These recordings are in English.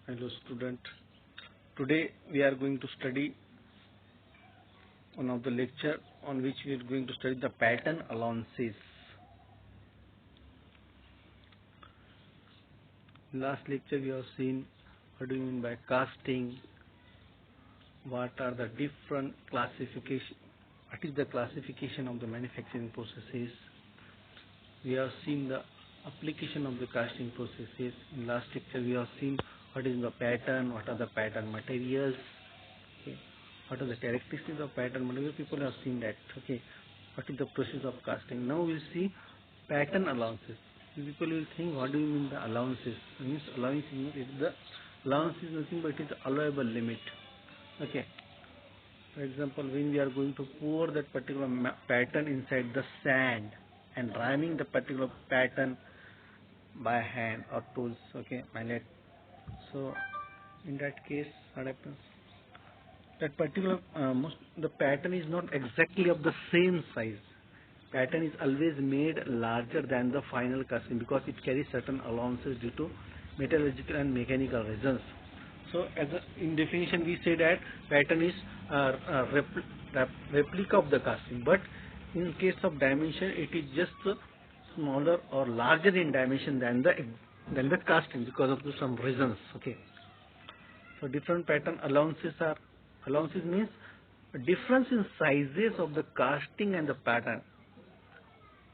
Hello student. Today we are going to study one of the lecture on which we are going to study the pattern allowances. Last lecture we have seen what do you mean by casting, what are the different classification, what is the classification of the manufacturing processes. We have seen the application of the casting processes. In last lecture we have seen what is the pattern, what are the pattern materials, okay, what are the characteristics of pattern material. People have seen that, okay, what is the process of casting. Now we'll see pattern allowances. People will think, what do you mean the allowances? It means allowance is the allowance is nothing but it is allowable limit. Okay. For example, when we are going to pour that particular pattern inside the sand and running the particular pattern by hand or tools, okay, mallet. So in that case, what happens? That particular the pattern is not exactly of the same size. Pattern is always made larger than the final casting because it carries certain allowances due to metallurgical and mechanical reasons. So as in definition we say that pattern is replica of the casting, but in case of dimension it is just smaller or larger in dimension than the casting because of some reasons. Okay. So different pattern allowances means a difference in sizes of the casting and the pattern.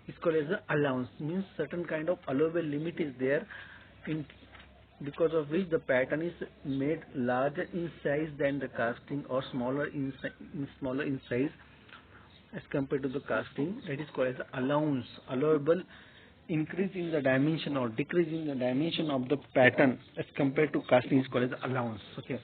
It's called as the allowance, means certain kind of allowable limit is there in because of which the pattern is made larger in size than the casting or smaller in size as compared to the casting. That is called as the allowance. Allowable increase in the dimension or decrease in the dimension of the pattern as compared to casting is called as allowance. Okay.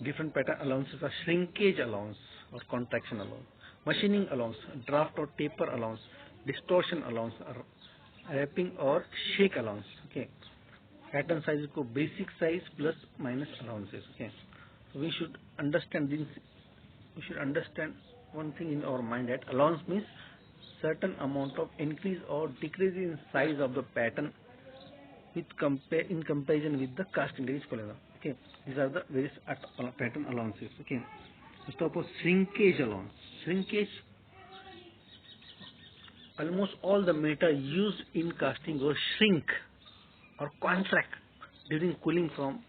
Different pattern allowances are shrinkage allowance or contraction allowance, machining allowance, draft or taper allowance, distortion allowance, wrapping or shake allowance. Okay. Pattern size is called basic size plus minus allowances. Okay. So we should understand this. We should understand one thing in our mind, that allowance means certain amount of increase or decrease in size of the pattern with in comparison with the casting. That is called. Okay. These are the various pattern allowances. Okay. Let's talk about shrinkage allowance. Shrinkage. Almost all the metal used in casting will shrink or contract during cooling from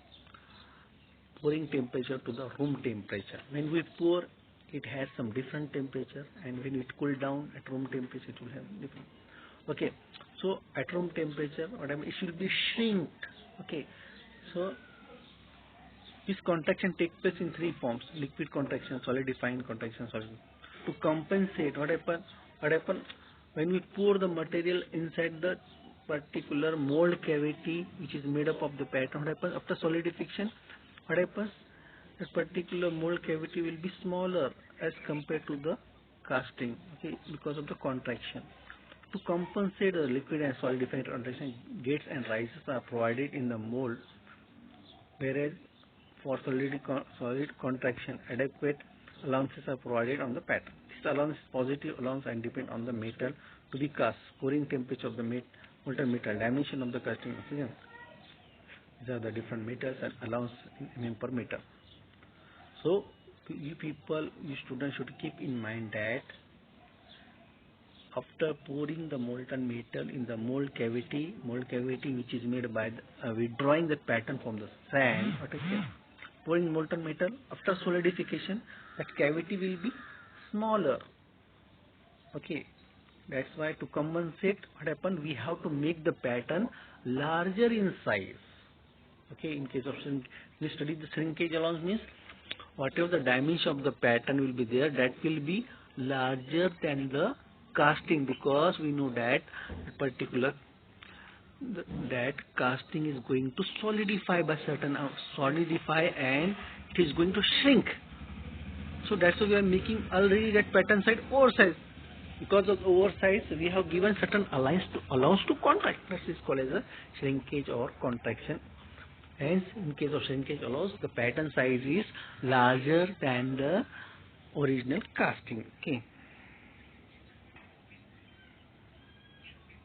pouring temperature to the room temperature. When we pour, it has some different temperature, and when it cool down at room temperature, it will have different. Okay, so at room temperature, it should be shrinked. Okay, so this contraction takes place in three forms: liquid contraction, solidifying contraction, solid. To compensate, what happen when we pour the material inside the particular mold cavity which is made up of the pattern? What happens after solidification? What happens? That particular mold cavity will be smaller as compared to the casting, okay, because of the contraction. To compensate the liquid and solidified contraction, gates and rises are provided in the mold, whereas for solid contraction, adequate allowances are provided on the pattern. This allowance is positive allowance and depend on the metal to be cast, pouring temperature of the molten metal, dimension of the casting. These are the different metals and allowance in mm per meter. So you students should keep in mind that after pouring the molten metal in the mold cavity which is made by withdrawing the pattern from the sand, pouring molten metal, after solidification, that cavity will be smaller. Okay, that's why to compensate, what happened, we have to make the pattern larger in size. Okay, in case of we study the shrinkage allowance means whatever the dimension of the pattern will be there, that will be larger than the casting, because we know that that casting is going to solidify by certain and it is going to shrink. So that's why we are making already that pattern side oversize. Because of oversize, we have given certain allowance to contract. That is called as a shrinkage or contraction. Hence, in case of shrinkage allowance, the pattern size is larger than the original casting. Okay.